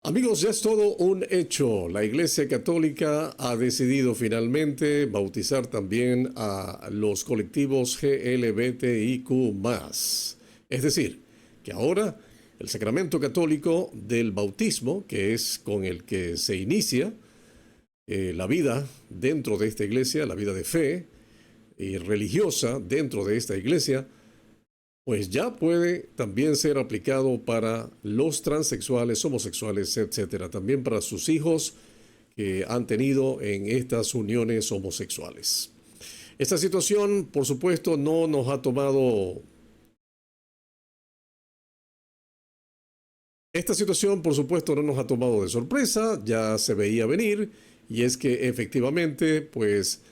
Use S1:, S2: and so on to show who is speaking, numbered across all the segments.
S1: Amigos, ya es todo un hecho. La Iglesia Católica ha decidido finalmente bautizar también a los colectivos GLBTIQ+. Es decir, que ahora el sacramento católico del bautismo, que es con el que se inicia la vida dentro de esta iglesia, la vida de fe y religiosa dentro de esta iglesia, pues ya puede también ser aplicado para los transexuales, homosexuales, etcétera. También para sus hijos que han tenido en estas uniones homosexuales. Esta situación, por supuesto, no nos ha tomado... Esta situación, por supuesto, no nos ha tomado de sorpresa, ya se veía venir, y es que efectivamente, pues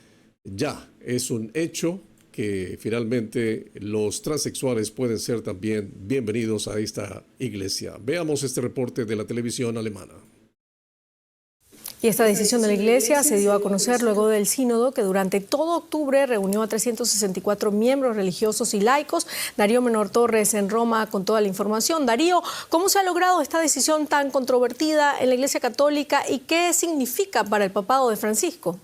S1: ya es un hecho que finalmente los transexuales pueden ser también bienvenidos a esta iglesia. Veamos este reporte de la televisión alemana.
S2: Y esta decisión de la Iglesia se dio a conocer luego del sínodo que durante todo octubre reunió a 364 miembros religiosos y laicos. Darío Menor Torres en Roma con toda la información. Darío, ¿cómo se ha logrado esta decisión tan controvertida en la Iglesia Católica y qué significa para el papado de Francisco?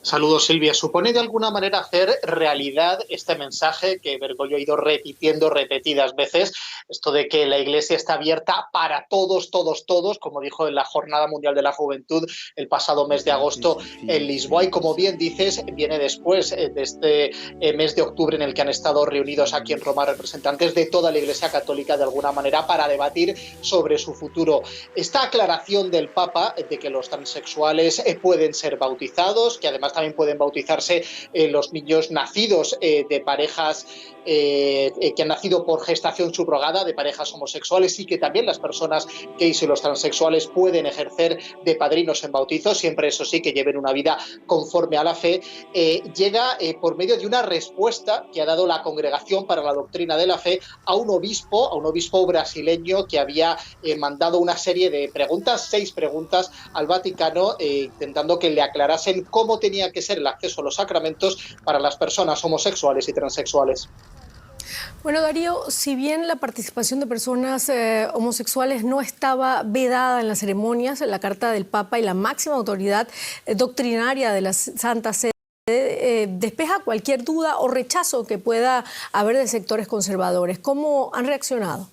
S3: Saludos, Silvia. ¿Supone de alguna manera hacer realidad este mensaje que Bergoglio ha ido repitiendo repetidas veces? Esto de que la Iglesia está abierta para todos, como dijo en la Jornada Mundial de la Juventud el pasado mes de agosto en Lisboa. Y como bien dices, viene después de este mes de octubre en el que han estado reunidos aquí en Roma representantes de toda la Iglesia Católica de alguna manera para debatir sobre su futuro. Esta aclaración del Papa de que los transexuales pueden ser bautizados, que además también pueden bautizarse los niños nacidos de parejas que han nacido por gestación subrogada, de parejas homosexuales, y que también las personas gays y los transexuales pueden ejercer de padrinos en bautizos, siempre eso sí que lleven una vida conforme a la fe, llega por medio de una respuesta que ha dado la Congregación para la Doctrina de la Fe a un obispo brasileño que había mandado una serie de preguntas, 6 preguntas al Vaticano, intentando que le aclarasen cómo tenía que ser el acceso a los sacramentos para las personas homosexuales y transexuales.
S2: Bueno, Darío, si bien la participación de personas homosexuales no estaba vedada en las ceremonias, la Carta del Papa y la máxima autoridad doctrinaria de la Santa Sede despeja cualquier duda o rechazo que pueda haber de sectores conservadores. ¿Cómo han reaccionado?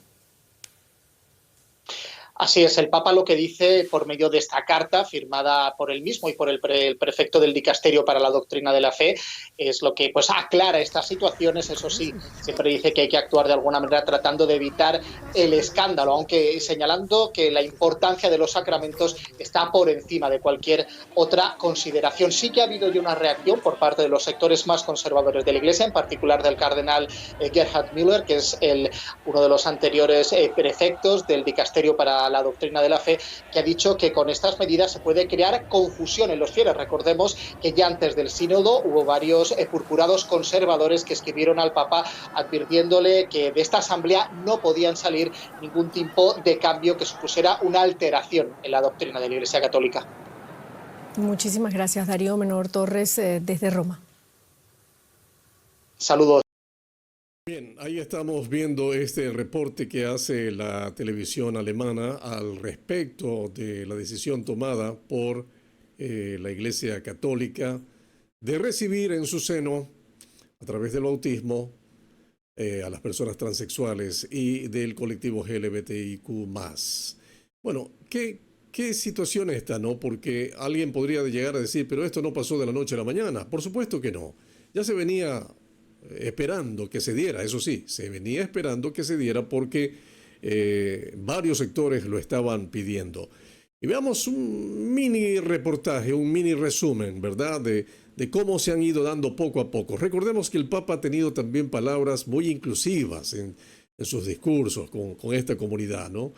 S3: Así es, el Papa lo que dice por medio de esta carta firmada por él mismo y por el prefecto del Dicasterio para la Doctrina de la Fe es lo que pues aclara estas situaciones. Eso sí, siempre dice que hay que actuar de alguna manera tratando de evitar el escándalo, aunque señalando que la importancia de los sacramentos está por encima de cualquier otra consideración. Sí que ha habido ya una reacción por parte de los sectores más conservadores de la Iglesia, en particular del cardenal Gerhard Müller, que es uno de los anteriores prefectos del Dicasterio para la Doctrina de la Fe, que ha dicho que con estas medidas se puede crear confusión en los fieles. Recordemos que ya antes del sínodo hubo varios purpurados conservadores que escribieron al Papa advirtiéndole que de esta asamblea no podían salir ningún tipo de cambio que supusiera una alteración en la doctrina de la Iglesia Católica.
S2: Muchísimas gracias, Darío Menor Torres, desde Roma.
S3: Saludos.
S1: Bien, ahí estamos viendo este reporte que hace la televisión alemana al respecto de la decisión tomada por la Iglesia Católica de recibir en su seno, a través del bautismo, a las personas transexuales y del colectivo LGBTIQ+. Bueno, ¿qué situación es esta, no? Porque alguien podría llegar a decir, pero esto no pasó de la noche a la mañana. Por supuesto que no. Ya se venía esperando que se diera, eso sí, se venía esperando que se diera porque varios sectores lo estaban pidiendo. Y veamos un mini reportaje, un mini resumen, ¿verdad?, de cómo se han ido dando poco a poco. Recordemos que el Papa ha tenido también palabras muy inclusivas en sus discursos con esta comunidad, ¿no?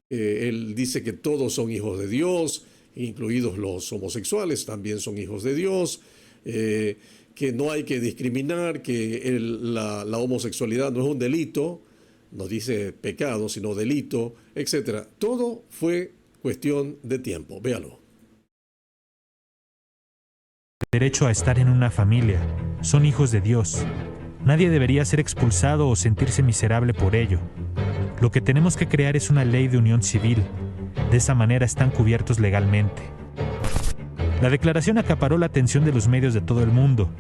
S1: Él dice que todos son hijos de Dios, incluidos los homosexuales, también son hijos de Dios, que no hay que discriminar, que la homosexualidad no es un delito, no dice pecado, sino delito, etc. Todo fue cuestión de tiempo. Véalo.
S4: Derecho a estar en una familia. Son hijos de Dios. Nadie debería ser expulsado o sentirse miserable por ello. Lo que tenemos que crear es una ley de unión civil. De esa manera están cubiertos legalmente. La declaración acaparó la atención de los medios de todo el mundo.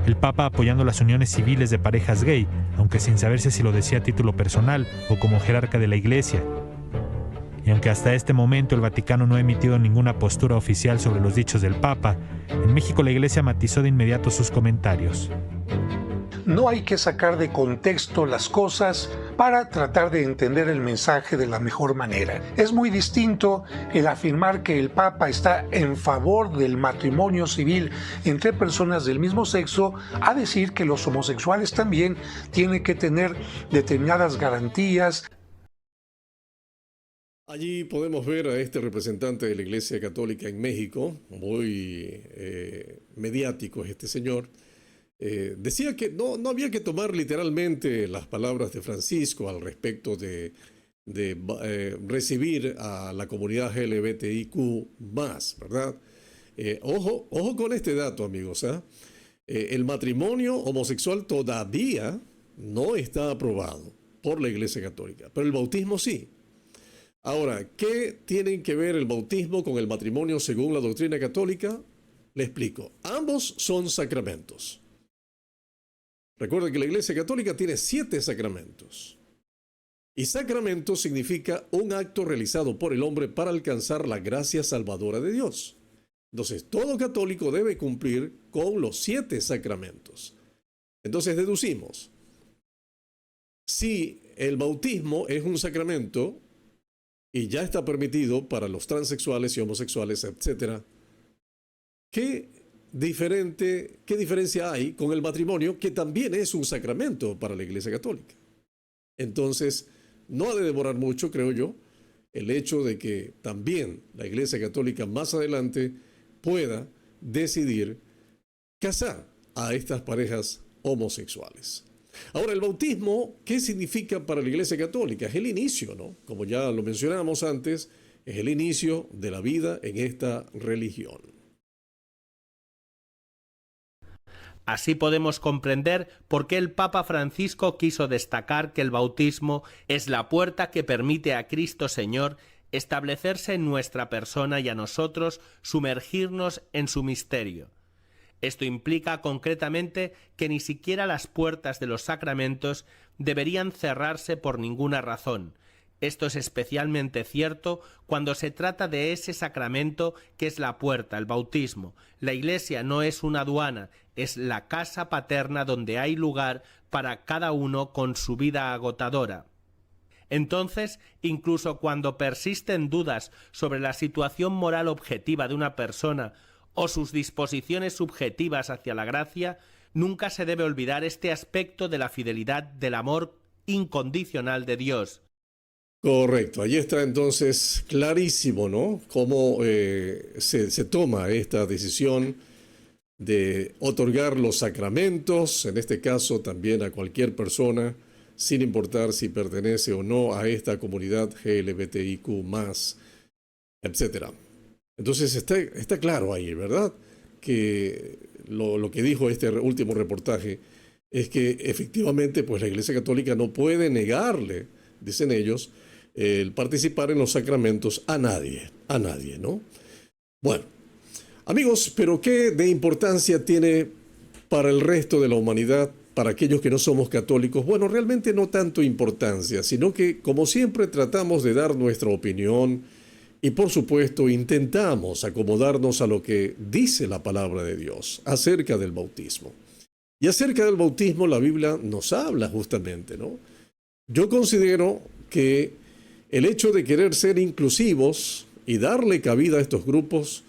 S4: El Papa apoyando las uniones civiles de parejas gay, aunque sin saberse si lo decía a título personal o como jerarca de la Iglesia. Y aunque hasta este momento el Vaticano no ha emitido ninguna postura oficial sobre los dichos del Papa, en México la Iglesia matizó de inmediato sus comentarios.
S5: No hay que sacar de contexto las cosas para tratar de entender el mensaje de la mejor manera. Es muy distinto el afirmar que el Papa está en favor del matrimonio civil entre personas del mismo sexo a decir que los homosexuales también tienen que tener determinadas garantías.
S1: Allí podemos ver a este representante de la Iglesia Católica en México, muy mediático este señor. Decía que no había que tomar literalmente las palabras de Francisco al respecto de recibir a la comunidad LGBTIQ+, ¿verdad? Ojo con este dato, amigos. El matrimonio homosexual todavía no está aprobado por la Iglesia Católica, pero el bautismo sí. Ahora, ¿qué tienen que ver el bautismo con el matrimonio según la doctrina católica? Le explico. Ambos son sacramentos. Recuerda que la Iglesia Católica tiene 7 sacramentos. Y sacramento significa un acto realizado por el hombre para alcanzar la gracia salvadora de Dios. Entonces, todo católico debe cumplir con los 7 sacramentos. Entonces, deducimos. Si el bautismo es un sacramento y ya está permitido para los transexuales y homosexuales, etc., ¿qué diferencia hay con el matrimonio, que también es un sacramento para la Iglesia Católica? Entonces, no ha de demorar mucho, creo yo, el hecho de que también la Iglesia Católica más adelante pueda decidir casar a estas parejas homosexuales. Ahora, el bautismo, ¿qué significa para la Iglesia Católica? Es el inicio, ¿no? Como ya lo mencionamos antes, es el inicio de la vida en esta religión.
S6: Así podemos comprender por qué el Papa Francisco quiso destacar que el bautismo es la puerta que permite a Cristo Señor establecerse en nuestra persona y a nosotros sumergirnos en su misterio. Esto implica concretamente que ni siquiera las puertas de los sacramentos deberían cerrarse por ninguna razón. Esto es especialmente cierto cuando se trata de ese sacramento que es la puerta, el bautismo. La Iglesia no es una aduana, es la casa paterna donde hay lugar para cada uno con su vida agotadora. Entonces, incluso cuando persisten dudas sobre la situación moral objetiva de una persona o sus disposiciones subjetivas hacia la gracia, nunca se debe olvidar este aspecto de la fidelidad del amor incondicional de Dios.
S1: Correcto, allí está entonces clarísimo, ¿no? Cómo se toma esta decisión de otorgar los sacramentos, en este caso también a cualquier persona, sin importar si pertenece o no a esta comunidad LGBTIQ+, etc. Entonces está claro ahí, ¿verdad? Que lo que dijo este último reportaje es que efectivamente pues la Iglesia Católica no puede negarle, dicen ellos, el participar en los sacramentos a nadie, ¿no? Bueno, amigos, pero ¿qué de importancia tiene para el resto de la humanidad, para aquellos que no somos católicos? Bueno, realmente no tanto importancia, sino que, como siempre, tratamos de dar nuestra opinión y, por supuesto, intentamos acomodarnos a lo que dice la palabra de Dios acerca del bautismo. Y acerca del bautismo la Biblia nos habla justamente, ¿no? Yo considero que el hecho de querer ser inclusivos y darle cabida a estos grupos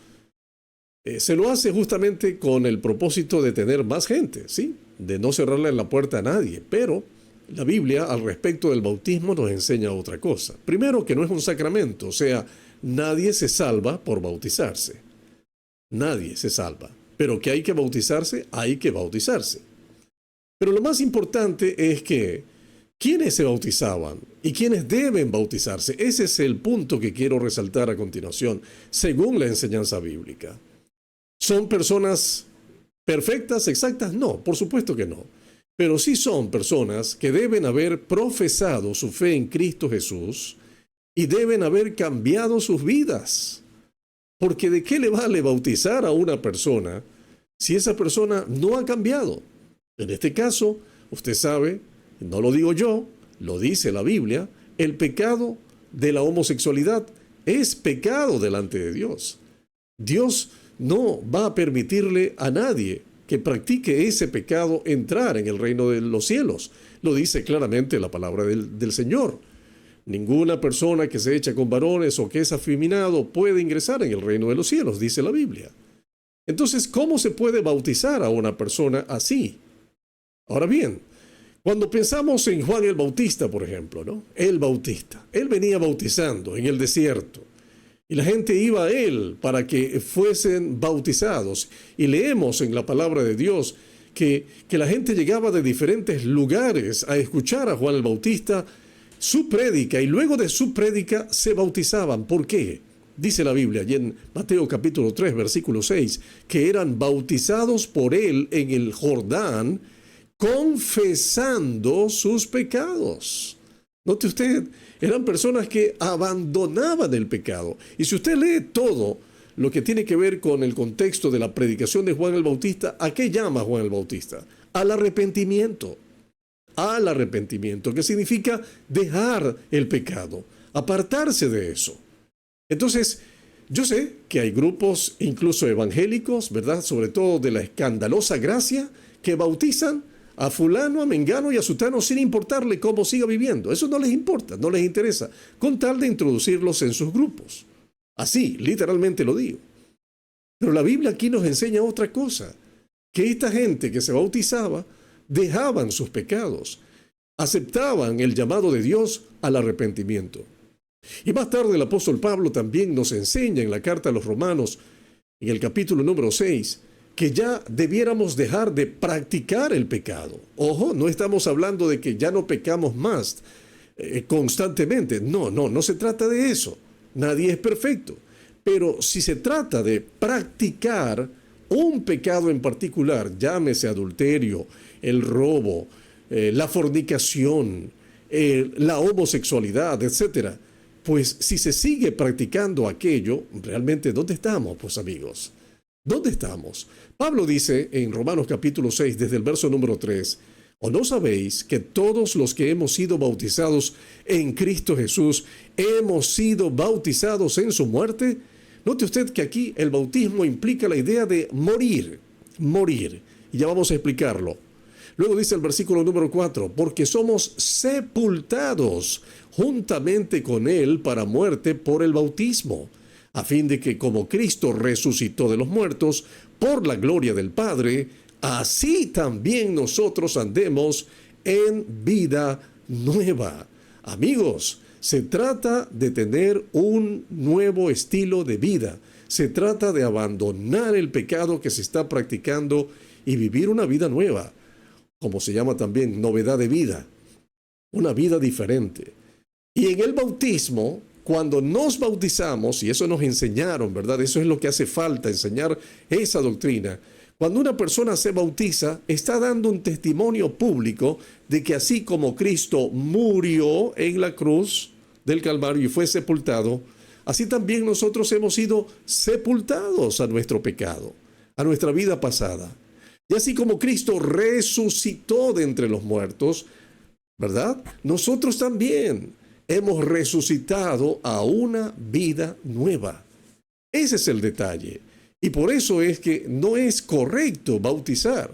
S1: se lo hace justamente con el propósito de tener más gente, ¿sí? De no cerrarle la puerta a nadie. Pero la Biblia al respecto del bautismo nos enseña otra cosa. Primero, que no es un sacramento, o sea, nadie se salva por bautizarse. Nadie se salva. Pero que hay que bautizarse, hay que bautizarse. Pero lo más importante es que ¿quiénes se bautizaban y quiénes deben bautizarse? Ese es el punto que quiero resaltar a continuación, según la enseñanza bíblica. ¿Son personas perfectas, exactas? No, por supuesto que no. pero sí son personas que deben haber profesado su fe en Cristo Jesús y deben haber cambiado sus vidas. Porque ¿de qué le vale bautizar a una persona si esa persona no ha cambiado? En este caso, usted sabe, no lo digo yo, lo dice la Biblia, el pecado de la homosexualidad es pecado delante de Dios. Dios no va a permitirle a nadie que practique ese pecado entrar en el reino de los cielos. Lo dice claramente la palabra del Señor. Ninguna persona que se echa con varones o que es afeminado puede ingresar en el reino de los cielos, dice la Biblia. Entonces, ¿cómo se puede bautizar a una persona así? Ahora bien, cuando pensamos en Juan el Bautista, por ejemplo, ¿no? El Bautista. Él venía bautizando en el desierto. Y la gente iba a él para que fuesen bautizados. Y leemos en la palabra de Dios que la gente llegaba de diferentes lugares a escuchar a Juan el Bautista, su prédica, y luego de su prédica se bautizaban. ¿Por qué? Dice la Biblia, allí en Mateo capítulo 3, versículo 6, que eran bautizados por él en el Jordán, confesando sus pecados. Note usted, eran personas que abandonaban el pecado. Y si usted lee todo lo que tiene que ver con el contexto de la predicación de Juan el Bautista, ¿a qué llama Juan el Bautista? Al arrepentimiento. Al arrepentimiento, que significa dejar el pecado, apartarse de eso. Entonces, yo sé que hay grupos, incluso evangélicos, ¿verdad? Sobre todo de la escandalosa gracia, que bautizan a fulano, a mengano y a sutano sin importarle cómo siga viviendo. Eso no les importa, no les interesa, con tal de introducirlos en sus grupos. Así, literalmente lo digo. Pero la Biblia aquí nos enseña otra cosa, que esta gente que se bautizaba dejaban sus pecados, aceptaban el llamado de Dios al arrepentimiento. Y más tarde el apóstol Pablo también nos enseña en la carta a los Romanos, en el capítulo número 6, que ya debiéramos dejar de practicar el pecado. Ojo, no estamos hablando de que ya no pecamos más constantemente. No se trata de eso. Nadie es perfecto. Pero si se trata de practicar un pecado en particular, llámese adulterio, el robo, la fornicación, la homosexualidad, etc., pues si se sigue practicando aquello, realmente ¿dónde estamos, pues amigos? ¿Dónde estamos? Pablo dice en Romanos capítulo 6, desde el verso número 3, ¿o no sabéis que todos los que hemos sido bautizados en Cristo Jesús hemos sido bautizados en su muerte? Note usted que aquí el bautismo implica la idea de morir. Y ya vamos a explicarlo. Luego dice el versículo número 4, porque somos sepultados juntamente con él para muerte por el bautismo, a fin de que como Cristo resucitó de los muertos por la gloria del Padre, así también nosotros andemos en vida nueva. Amigos, se trata de tener un nuevo estilo de vida. Se trata de abandonar el pecado que se está practicando y vivir una vida nueva, como se llama también novedad de vida, una vida diferente. Y en el bautismo, cuando nos bautizamos, y eso nos enseñaron, ¿verdad? Eso es lo que hace falta, enseñar esa doctrina. Cuando una persona se bautiza, está dando un testimonio público de que así como Cristo murió en la cruz del Calvario y fue sepultado, así también nosotros hemos sido sepultados a nuestro pecado, a nuestra vida pasada. Y así como Cristo resucitó de entre los muertos, ¿verdad? Nosotros también hemos resucitado a una vida nueva. Ese es el detalle. Y por eso es que no es correcto bautizar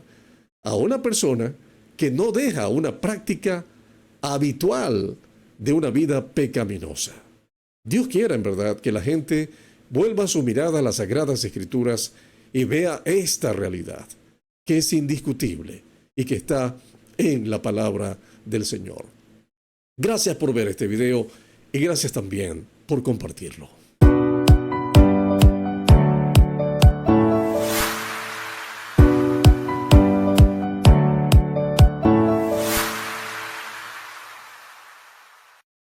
S1: a una persona que no deja una práctica habitual de una vida pecaminosa. Dios quiera, en verdad, que la gente vuelva su mirada a las Sagradas Escrituras y vea esta realidad, que es indiscutible y que está en la palabra del Señor. Gracias por ver este video y gracias también por compartirlo.